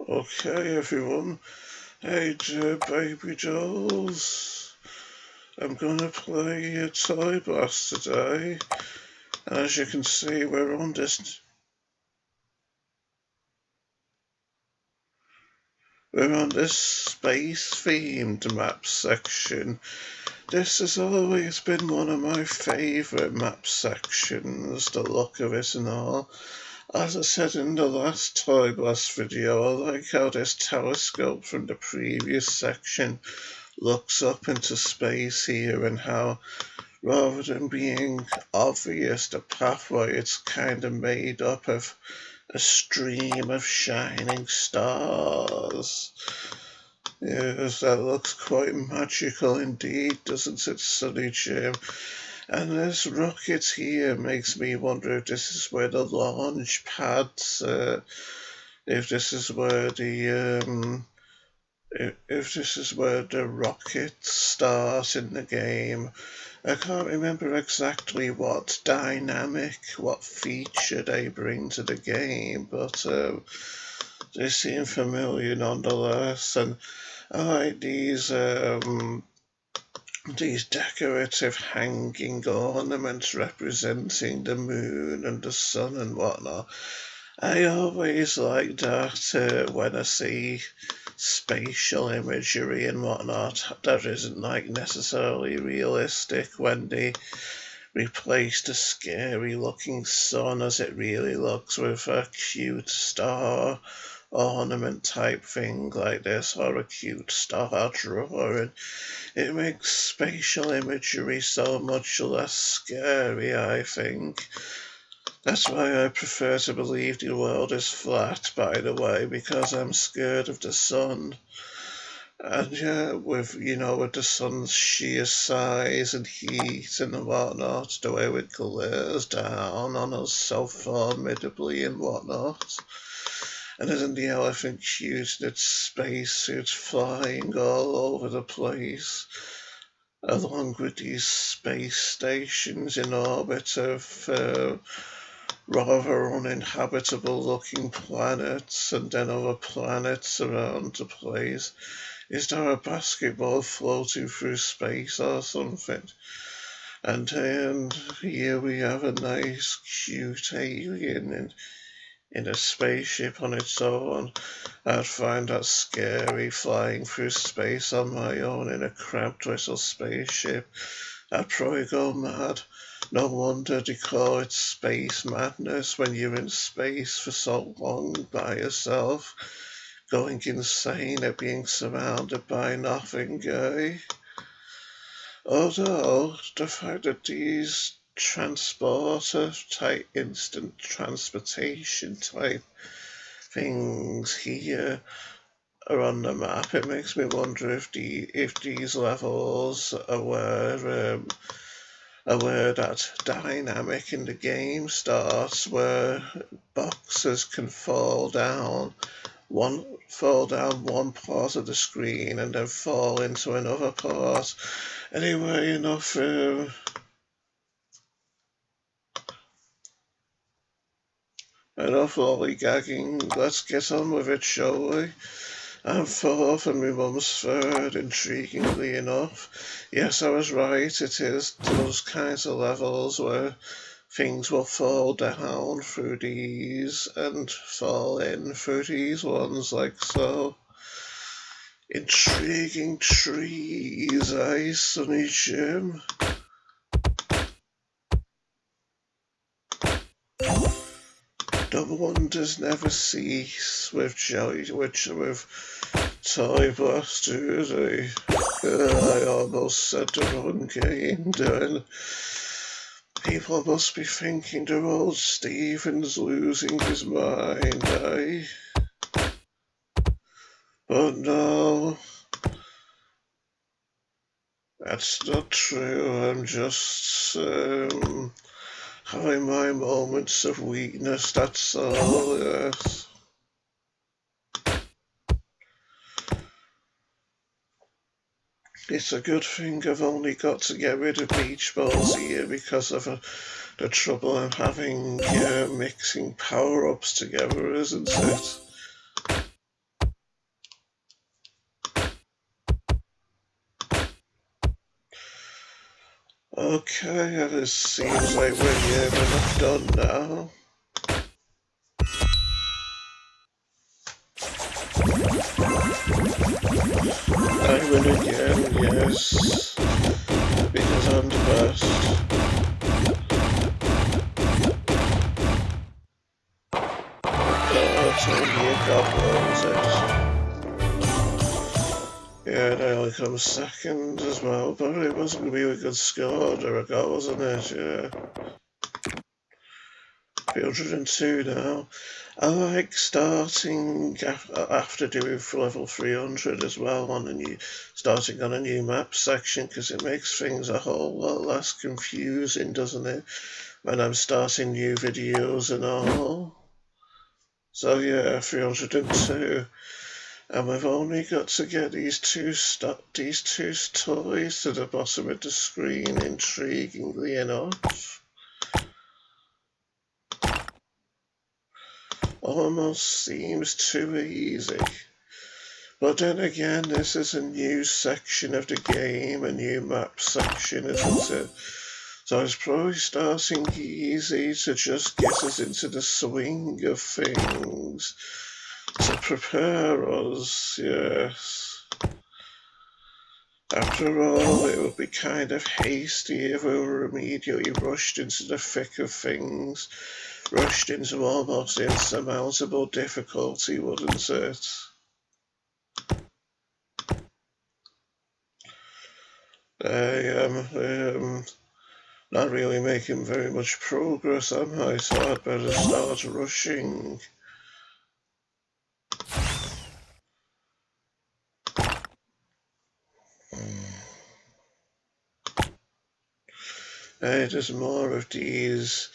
Okay, everyone. Hey, dear baby dolls. I'm gonna play a Toy Blast today. And as you can see, we're on this space-themed map section. This has always been one of my favourite map sections, the look of it and all. As I said in the last Toy Blast video, I like how this telescope from the previous section looks up into space here, and how rather than being obvious the pathway, it's kind of made up of a stream of shining stars. Yes, that looks quite magical indeed, doesn't it, Sunny Jim? And this rocket here makes me wonder if this is where the launch pads, if this is where if this is where the rockets start in the game. I can't remember exactly what feature they bring to the game, but they seem familiar nonetheless. And I like these decorative hanging ornaments representing the moon and the sun and whatnot. I always like that when I see spatial imagery and whatnot that isn't like necessarily realistic, when they replace the scary looking sun as it really looks with a cute star ornament type thing like this, or a cute star drawing. It makes spatial imagery so much less scary, I think. That's why I prefer to believe the world is flat, by the way, because I'm scared of the sun. And yeah, with the sun's sheer size and heat and whatnot, the way it glares down on us so formidably and whatnot. And isn't the elephant cute in its spacesuit flying all over the place, along with these space stations in orbit of rather uninhabitable looking planets, and then other planets around the place? Is there a basketball floating through space or something? And then here we have a nice cute alien in a spaceship on its own. I'd find that scary, flying through space on my own in a cramped little spaceship. I'd probably go mad. No wonder they call it space madness when you're in space for so long by yourself, going insane at being surrounded by nothing, eh? Although the fact that these transporter type, instant transportation type things here are on the map, it makes me wonder if these levels are where that dynamic in the game starts, where boxes can fall down one part of the screen and then fall into another part. Anyway, enough lollygagging. Let's get on with it, shall we? I'm fourth and my mum's third, intriguingly enough. Yes, I was right, it is those kinds of levels where things will fall down through these and fall in through these ones, like so. Intriguing trees, eh, Sunny Jim? The wonders never cease with Toy Blast, do they? I almost said the wrong game then. People must be thinking the old Stephen's losing his mind, eh? But no, that's not true. I'm just having my moments of weakness, that's all, yes. It's a good thing I've only got to get rid of beach balls here because of the trouble I'm having mixing power-ups together, isn't it? Okay, and it seems like we're near enough done now. I win again, yes, because I'm the best. Oh, it's only a goblin, is it? Yeah, and I only come second as well, but it wasn't going to be a good score, there we go, wasn't it? Yeah. 302 now. I like starting after doing level 300 as well on a new, starting on a new map section because it makes things a whole lot less confusing, doesn't it? When I'm starting new videos and all. So yeah, 302. And we've only got to get these two toys to the bottom of the screen, intriguingly enough. Almost seems too easy. But then again, this is a new section of the game, a new map section, isn't it? So it's probably starting easy to just get us into the swing of things, to prepare us, yes. After all, it would be kind of hasty if we were immediately rushed into the thick of things, rushed into almost insurmountable difficulty, wouldn't it? I am not really making very much progress, am I? So I'd better start rushing. There's more of these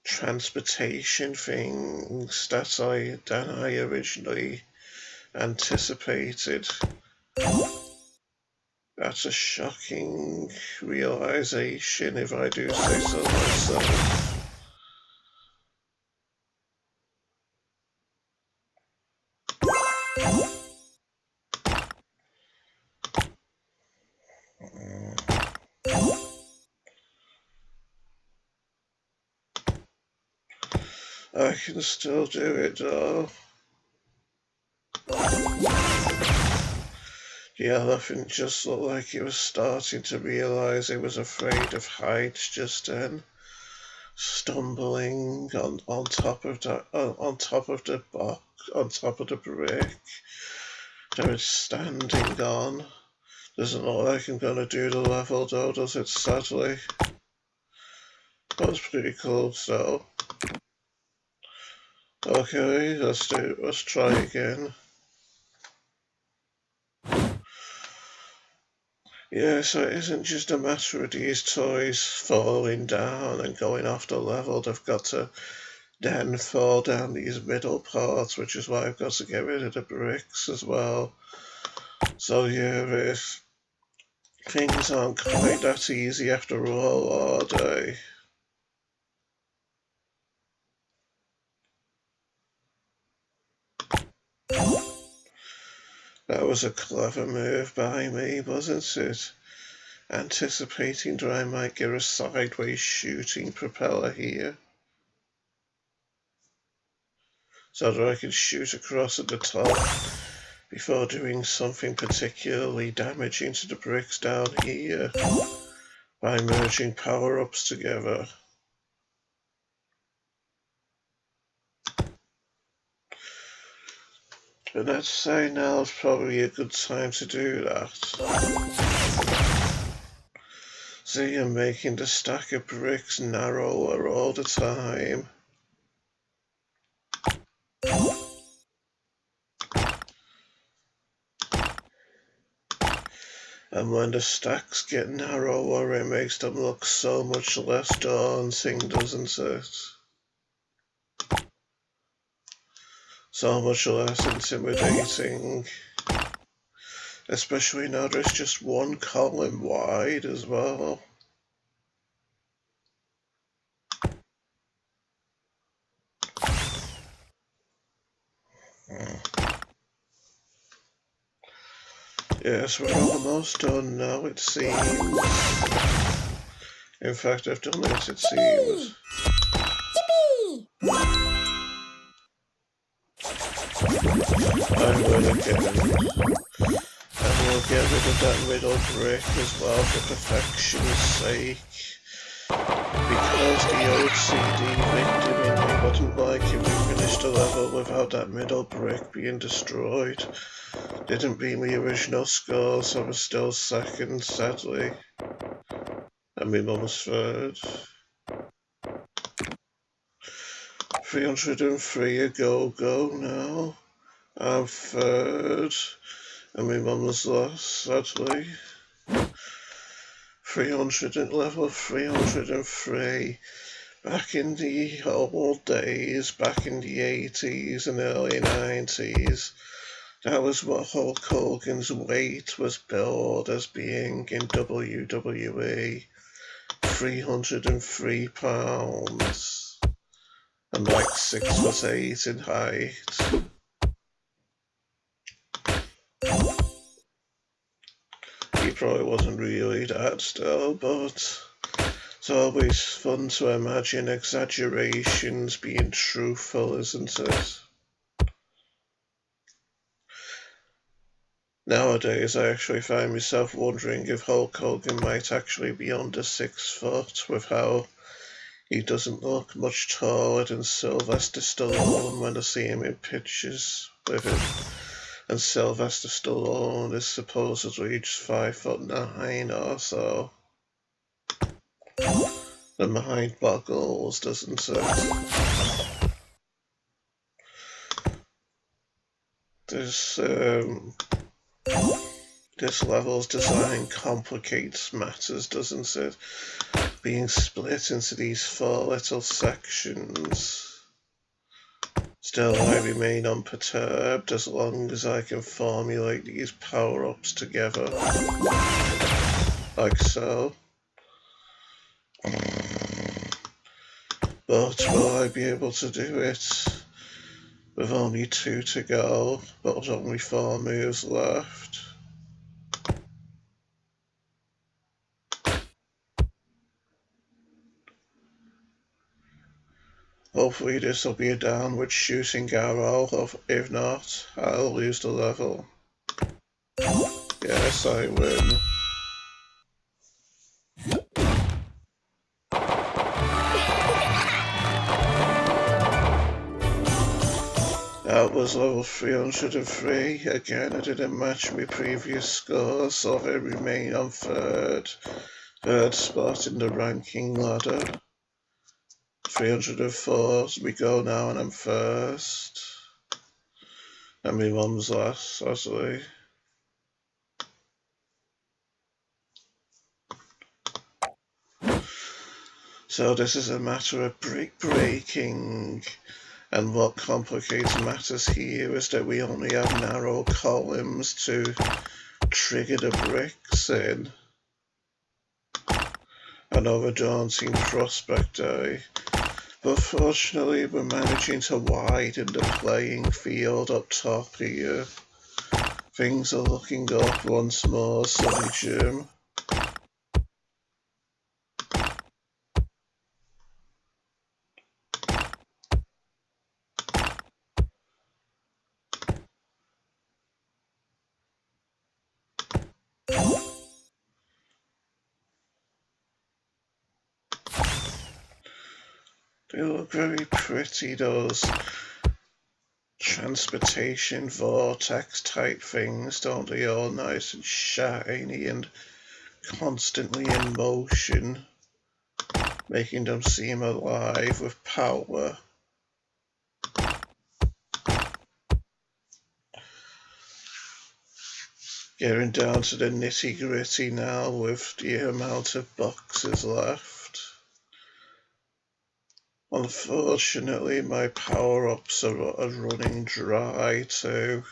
transportation things than I originally anticipated. That's a shocking realization, if I do say so myself. I can still do it though. The elephant just looked like he was starting to realize he was afraid of heights just then, stumbling on top of the box, on top of the brick that it's standing on. Doesn't look like I'm gonna do the level though, does it, sadly? That's pretty cool, so. Okay, let's try again. Yeah, so it isn't just a matter of these toys falling down and going off the level, they've got to then fall down these middle parts, which is why I've got to get rid of the bricks as well. So yeah, if things aren't quite that easy after all, are they? That was a clever move by me, wasn't it? Anticipating that I might get a sideways shooting propeller here, so that I could shoot across at the top before doing something particularly damaging to the bricks down here by merging power-ups together. And I'd say now is probably a good time to do that. See, I'm making the stack of bricks narrower all the time. And when the stacks get narrower, it makes them look so much less daunting, doesn't it? So much less intimidating. Especially now there's just one column wide as well. Yes, we're almost done now, it seems. In fact, I've done it seems. Yippee! I'm gonna and we'll get rid of that middle brick as well for perfection's sake. Because the OCD victim in me wouldn't like if we finished a level without that middle brick being destroyed. Didn't beat my original score, so I was still second, sadly. And my mum's third. 303 a go now. I'm third. And my mum's last, sadly. 300 at level 303. Back in the old days, back in the 80s and early 90s, that was what Hulk Hogan's weight was billed as being in WWE. 303 pounds. And like 6'8" in height. He probably wasn't really that still, but it's always fun to imagine exaggerations being truthful, isn't it? Nowadays, I actually find myself wondering if Hulk Hogan might actually be under 6 foot, with how he doesn't look much taller than Sylvester Stallone when I see him in pictures with him. And Sylvester Stallone is supposedly just 5'9" or so. The mind boggles, doesn't it? This level's design complicates matters, doesn't it? Being split into these 4 little sections. Still, I remain unperturbed as long as I can formulate these power-ups together. Like so. But will I be able to do it with only 2 to go, but only 4 moves left? Hopefully this will be a downward shooting arrow, if not, I'll lose the level. Yes, I win. That was level 303. Again, I didn't match my previous score, so I remain on third spot in the ranking ladder. 304 we go now, and I'm first. And my mum's last, actually. So this is a matter of brick breaking. And what complicates matters here is that we only have narrow columns to trigger the bricks in. Another daunting prospect, eh? But fortunately we're managing to widen the playing field up top here. Things are looking up once more, Sonny Jim. They look very pretty, those transportation vortex type things, don't they? All nice and shiny and constantly in motion, making them seem alive with power. Getting down to the nitty gritty now with the amount of boxes left. Unfortunately, my power-ups are running dry too.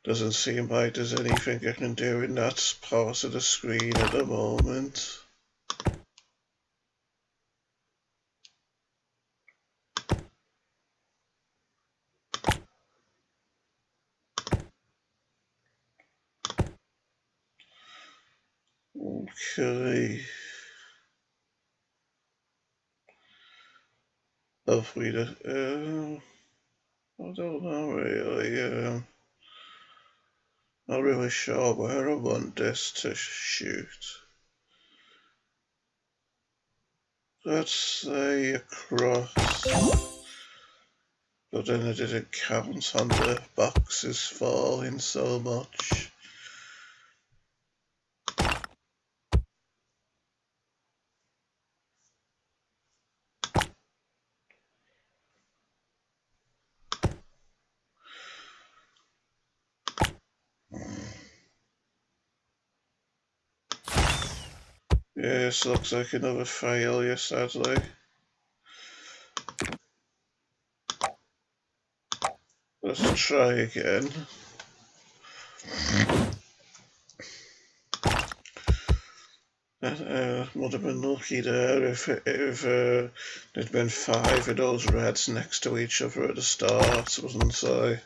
Doesn't seem like there's anything I can do in that part of the screen at the moment. Okay. Hopefully, I don't know really. Not really sure where I want this to shoot. Let's say across, but then I didn't count on the boxes falling so much. Yes, looks like another failure, sadly. Let's try again. Would have been lucky there if there'd been 5 of those reds next to each other at the start, wasn't I?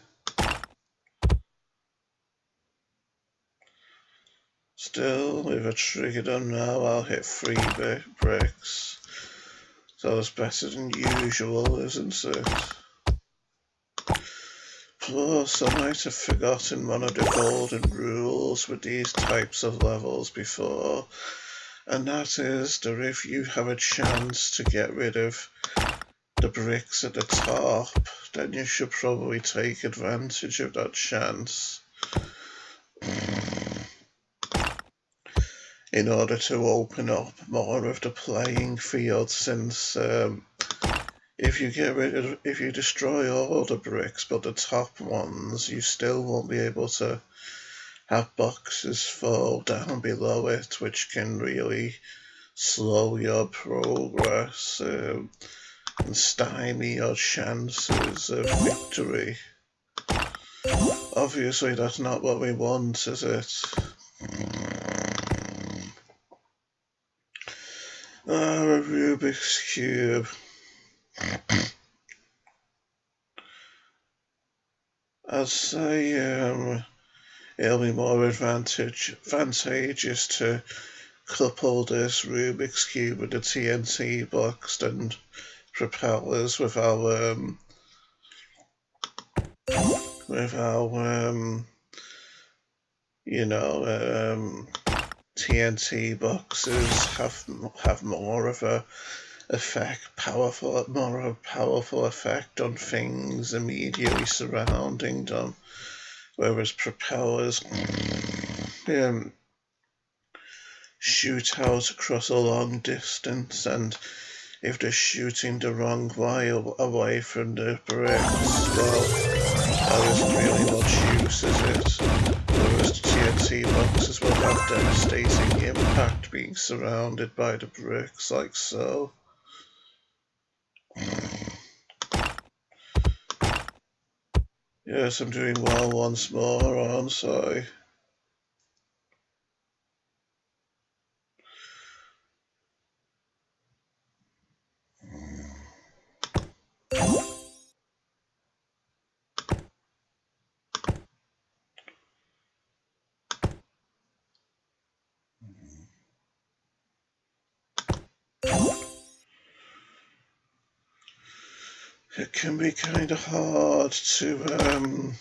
Still, if I trigger them now, I'll hit 3 bricks. So it's better than usual, isn't it? Plus, I might have forgotten one of the golden rules with these types of levels before, and that is that if you have a chance to get rid of the bricks at the top, then you should probably take advantage of that chance in order to open up more of the playing field, since if you destroy all the bricks but the top ones, you still won't be able to have boxes fall down below it, which can really slow your progress and stymie your chances of victory. Obviously, that's not what we want, is it? A Rubik's Cube. I'd say it'll be more advantageous to couple this Rubik's Cube with the TNT box than propellers with our TNT boxes have more of a more of a powerful effect on things immediately surrounding them, whereas propellers shoot out across a long distance, and if they're shooting the wrong way away from the bricks, well, there isn't really much use, is it? Whereas the TNT boxes will have devastating impact being surrounded by the bricks like so. Yes, I'm doing well once more, aren't I? It can be kind of hard to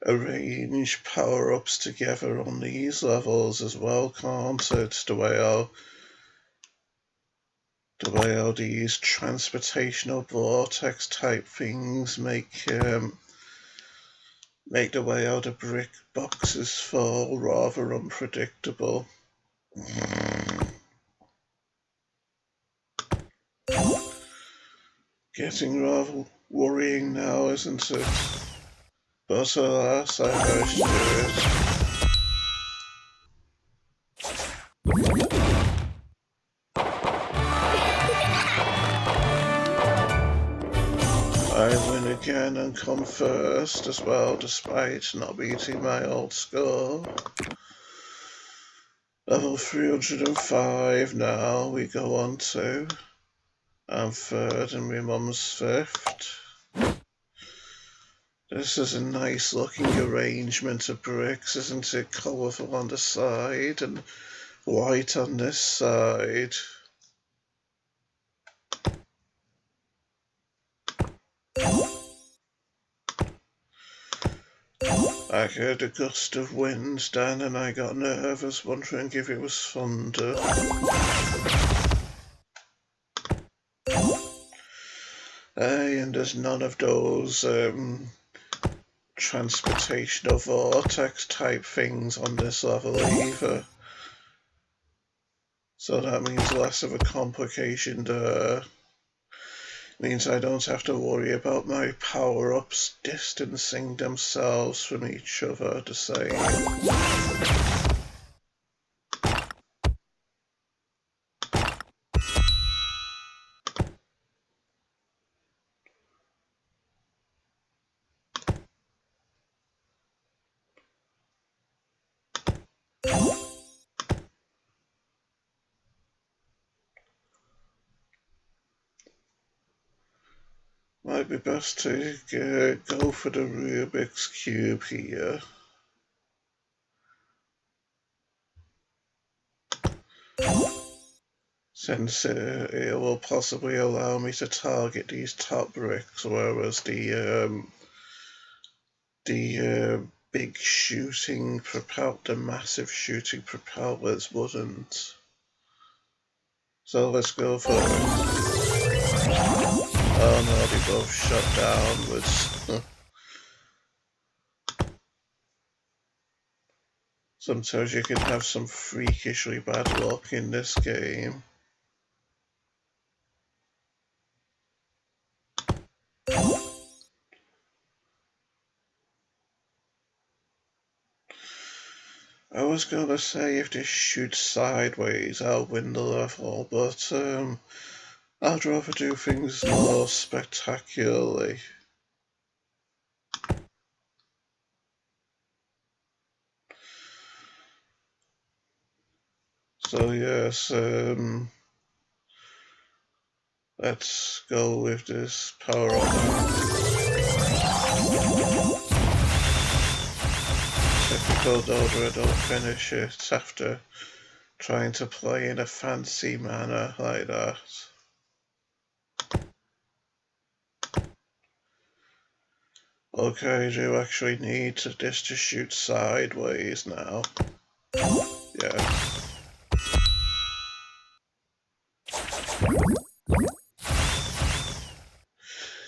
arrange power-ups together on these levels as well, can't it? The way how these transportational vortex type things make the way how the brick boxes fall rather unpredictable. Getting rather worrying now, isn't it? But alas, I managed to do it. I win again and come first as well, despite not beating my old score. Level 305 now we go on to. I'm third and my mum's fifth. This is a nice looking arrangement of bricks, isn't it? Colourful on the side and white on this side. I heard a gust of wind then and I got nervous, wondering if it was thunder. And there's none of those transportational vortex type things on this level either. So that means less of a complication there. Means I don't have to worry about my power-ups distancing themselves from each other the same. Might be best to go for the Rubik's Cube here. Since it will possibly allow me to target these top bricks, whereas the big shooting the massive shooting propellers wouldn't. So let's go for it. Oh no, they both shot downwards. Sometimes you can have some freakishly bad luck in this game. I was gonna say if this shoots sideways, I'll win the level, but I'd rather do things more spectacularly. So yes, let's go with this power up. Typical though that I don't finish it after trying to play in a fancy manner like that. Okay, I do actually need this to shoot sideways now. Yeah.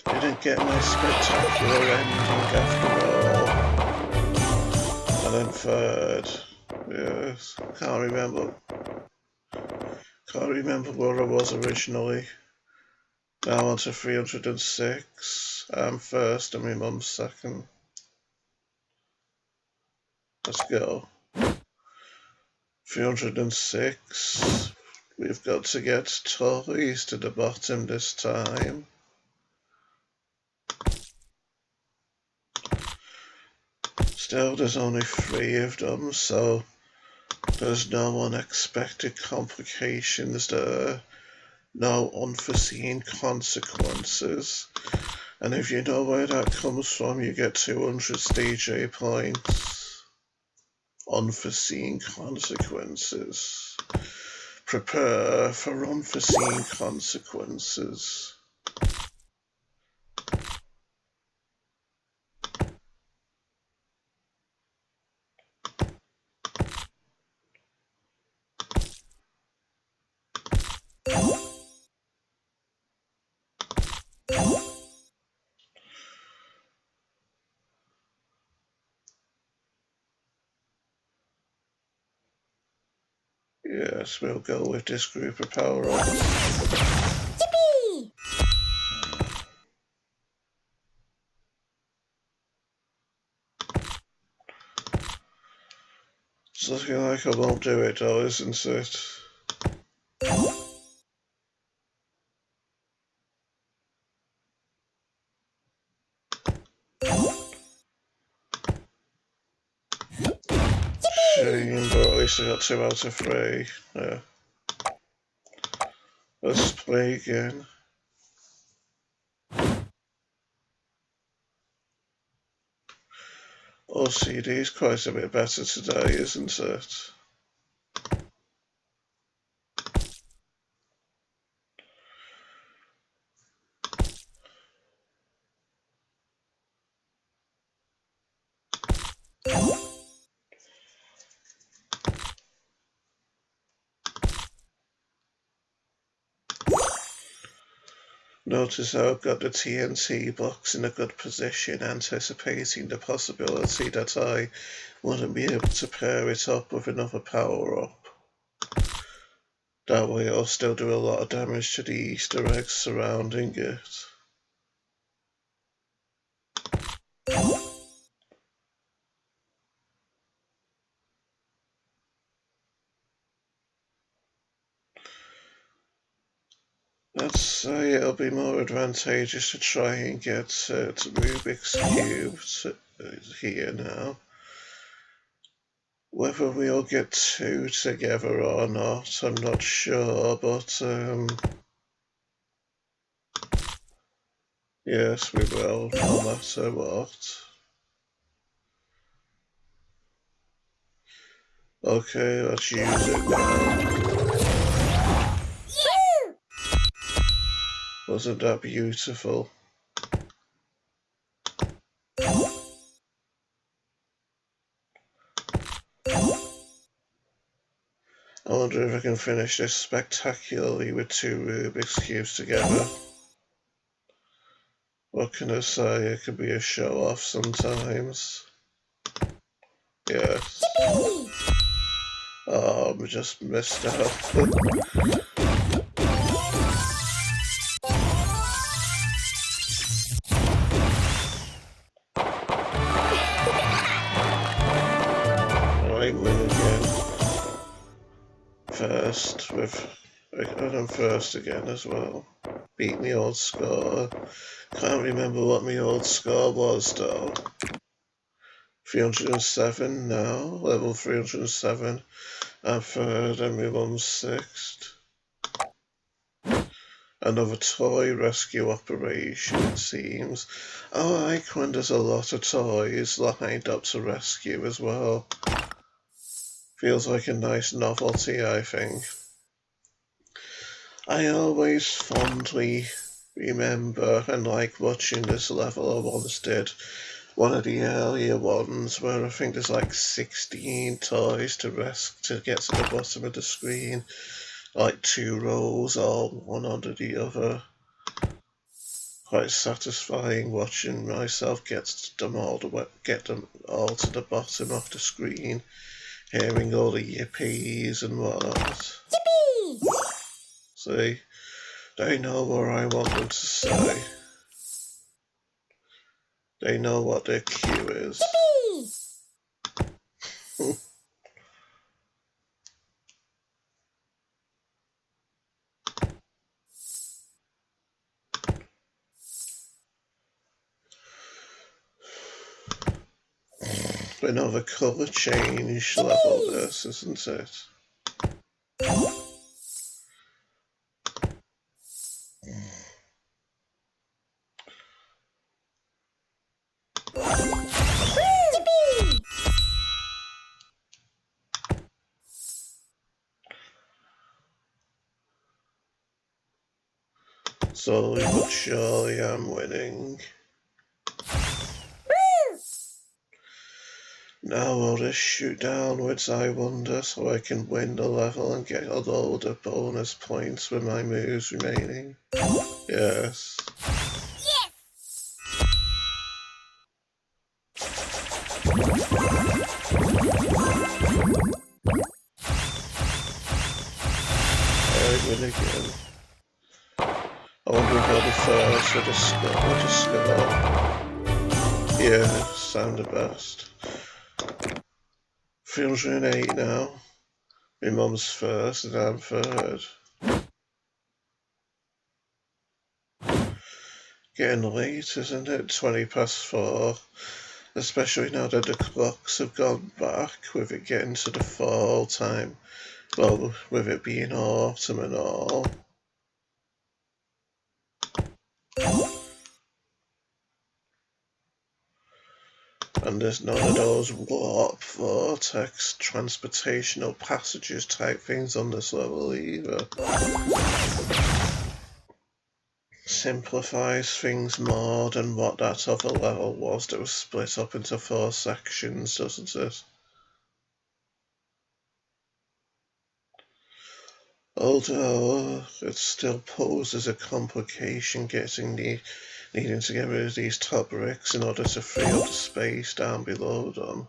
Didn't get my spectacular ending after all. And then third. Yes. Can't remember where I was originally. Now on to 306. I'm first and my mum's second. Let's go. 306. We've got to get toys to the bottom this time. Still, there's only 3 of them, so there's no unexpected complications there, no unforeseen consequences. And if you know where that comes from, you get 200 DJ points. Unforeseen consequences. Prepare for unforeseen consequences. Yes, we'll go with this group of power-ups. Yippee! It's looking like I won't do it though, isn't it? Shame, but at least I got 2 out of 3. Yeah. Let's play again. OCD is quite a bit better today, isn't it? Notice how I've got the TNT box in a good position, anticipating the possibility that I wouldn't be able to pair it up with another power-up. That way it'll still do a lot of damage to the Easter eggs surrounding it. Let's say it'll be more advantageous to try and get to Rubik's Cube here now. Whether we'll get two together or not, I'm not sure, but yes, we will, no matter what. Okay, let's use it now. Wasn't that beautiful? I wonder if I can finish this spectacularly with two Rubik's Cubes together. What can I say? It could be a show-off sometimes. Yes. Oh, I just missed out. Alright, win again. First, and I'm first again as well. Beat my old score. Can't remember what my old score was though. 307 now, level 307. I'm third and my mum's sixth. Another toy rescue operation, it seems. I like when there's a lot of toys lined up to rescue as well. Feels like a nice novelty, I think. I always fondly remember and like watching this level. I once did one of the earlier ones where I think there's like 16 toys to get to the bottom of the screen, like 2 rows, all one under the other. Quite satisfying watching myself get them all to the bottom of the screen, hearing all the yippies and whatnot. Yippee! See, they know what I want them to say. They know what their cue is. Yippee! Another colour change level this, isn't it? Yippee! Slowly but surely I'm winning. Now I'll just shoot downwards, I wonder, so I can win the level and get a load of bonus points with my moves remaining. Yes. I win again. I wonder if I'll be first with a score. Yeah, sound the best. 308 now. My mum's first and I'm third. Getting late, isn't it? 20 past 4. Especially now that the clocks have gone back, with it getting to the fall time. Well, with it being autumn and all. And there's none of those warp, vortex, transportational passages type things on this level either. Simplifies things more than what that other level was that was split up into 4 sections, doesn't it? Although it still poses a complication needing to get rid of these top bricks in order to free up the space down below them.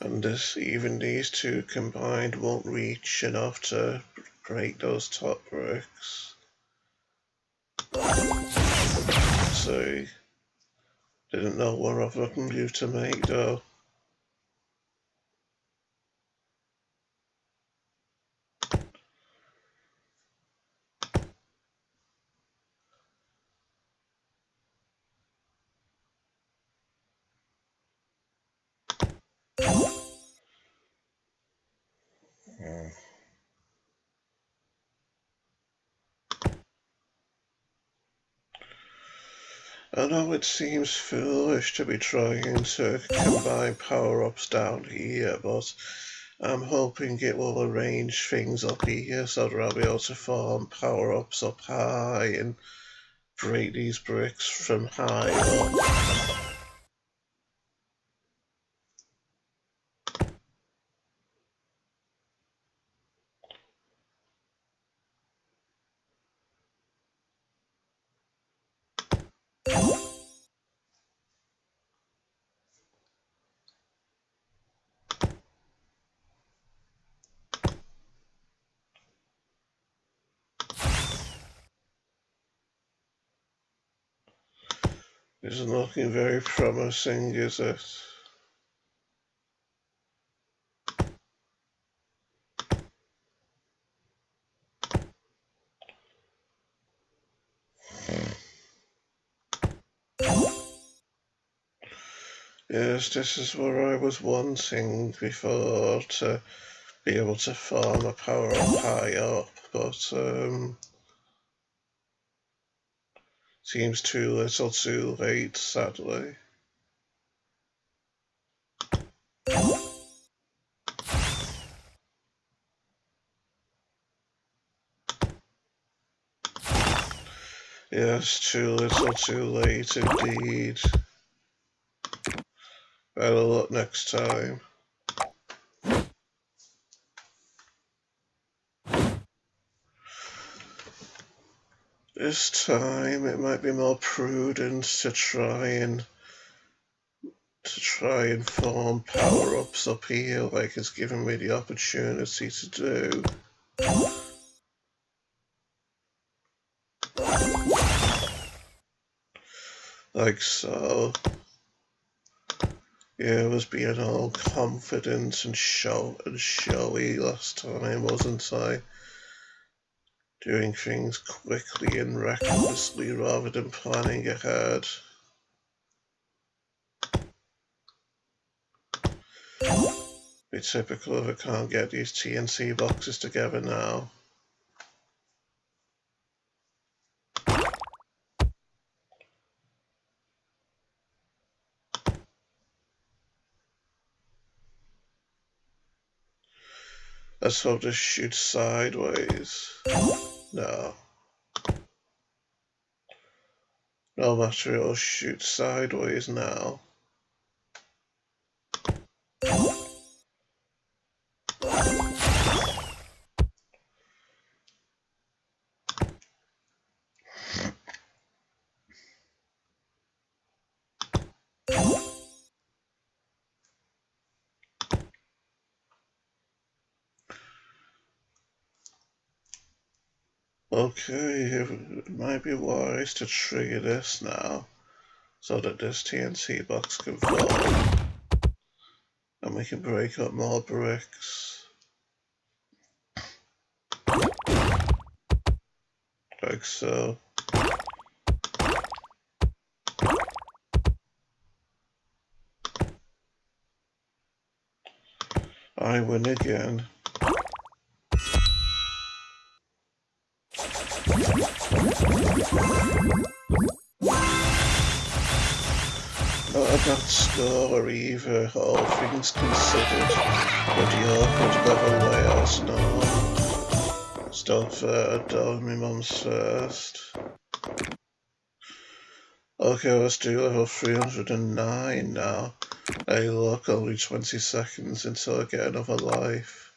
And even these two combined won't reach enough to break those top bricks. So, didn't know what other I can do to make though. I know it seems foolish to be trying to combine power-ups down here, but I'm hoping it will arrange things up here so that I'll be able to farm power-ups up high and break these bricks from high up. Isn't looking very promising, is it? Yes, this is what I was wanting before, to be able to farm a power up high up, but seems too little too late, sadly. Yes, too little too late indeed. Better luck next time. This time it might be more prudent to try and farm power-ups up here like it's given me the opportunity to do. Like so. Yeah, I was being all confident and showy last time, wasn't I? Doing things quickly and recklessly rather than planning ahead. Be typical if I can't get these TNT boxes together now. Let's hope this shoots sideways. No. No matter, it'll shoot sideways now. Okay, it might be wise to trigger this now, so that this TNT box can fall, and we can break up more bricks. Like so. I win again. Not a bad score either, all things considered. Mediocre level layouts, no. Stop third, though, my mum's first. Okay, let's do level 309 now. Hey look, only 20 seconds until I get another life.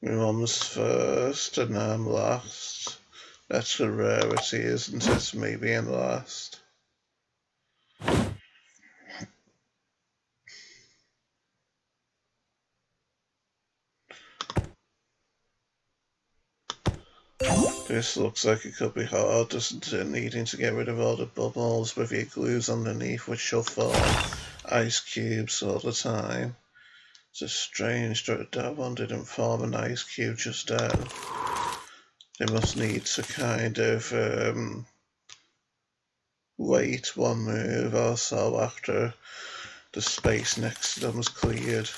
My mum's first and I'm last. That's a rarity, isn't it, me being last? This looks like it could be hard, doesn't it? Needing to get rid of all the bubbles with your glues underneath which will form ice cubes all the time. It's just strange that one didn't form an ice cube just then. They must need to kind of wait one move or so after the space next to them was cleared.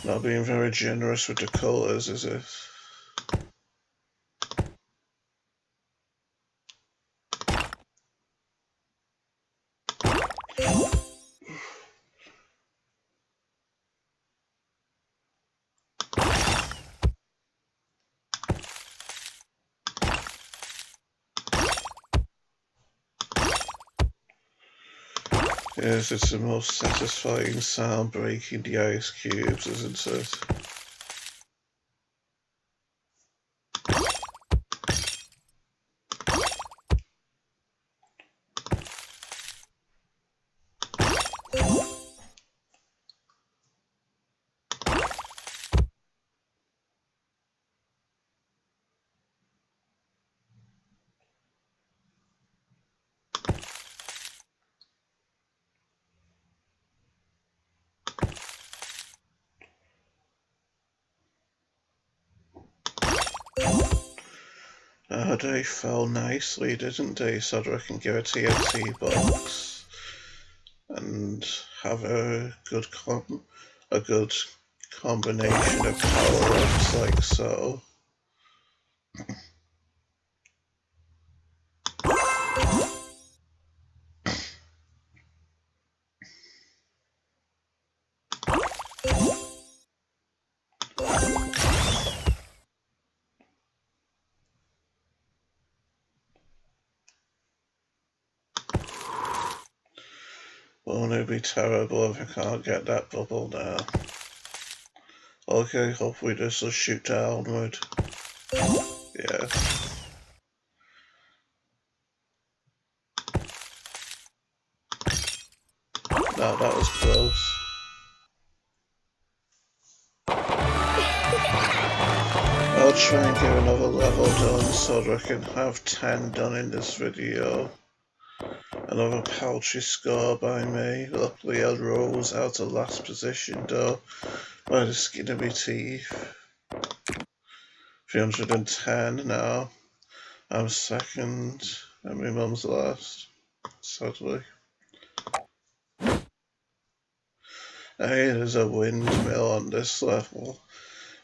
Not being very generous with the colours, is it? Yes, it's the most satisfying sound breaking the ice cubes, isn't it? They fell nicely, didn't they? So that I can get a TNT box and have a good combination of power-ups like so. Won't it be terrible if I can't get that bubble now? Okay, hopefully this will shoot downward. Yeah. No, that was close. I'll try and get another level done so that I can have 10 done in this video. Another paltry score by me. Luckily I rose out of last position though, by the skin of my teeth. 310 now. I'm second, and my mum's last, sadly. Hey, there's a windmill on this level,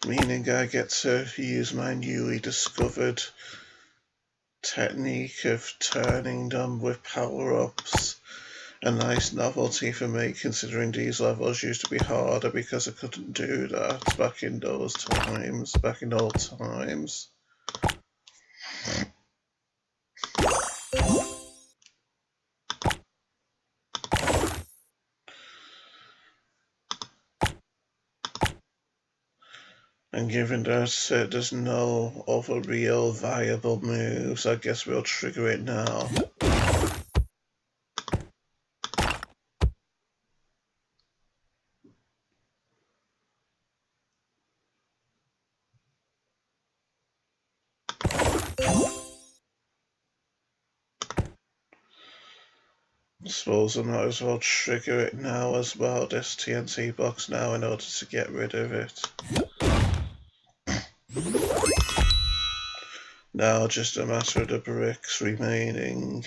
meaning I get to use my newly discovered technique of turning them with power-ups. A nice novelty for me, considering these levels used to be harder because I couldn't do that back in old times. And given that there's no other real viable moves, I guess we'll trigger it now. I suppose I might as well trigger it now as well, this TNT box now, in order to get rid of it. Now just a matter of the bricks remaining.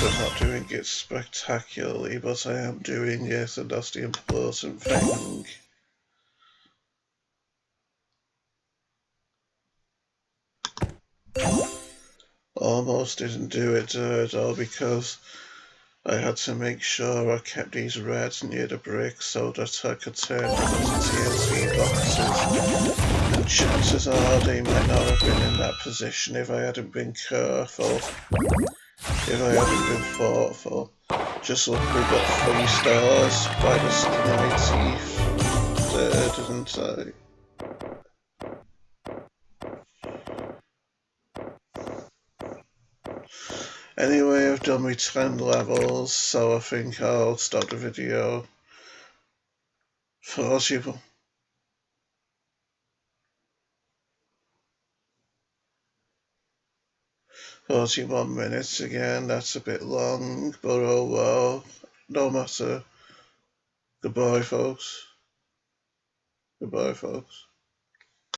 I'm not doing it spectacularly, but I am doing it, and that's the important thing. Almost didn't do it there though, because I had to make sure I kept these reds near the bricks so that I could turn them into TNT boxes. And chances are they might not have been in that position if I hadn't been careful, if I hadn't been thoughtful. Just look, we got 3 stars by the skin of my teeth there, didn't I? Anyway, I've done my 10 levels, so I think I'll stop the video. 41 minutes again, that's a bit long, but oh well, no matter. Goodbye, folks. Goodbye, folks.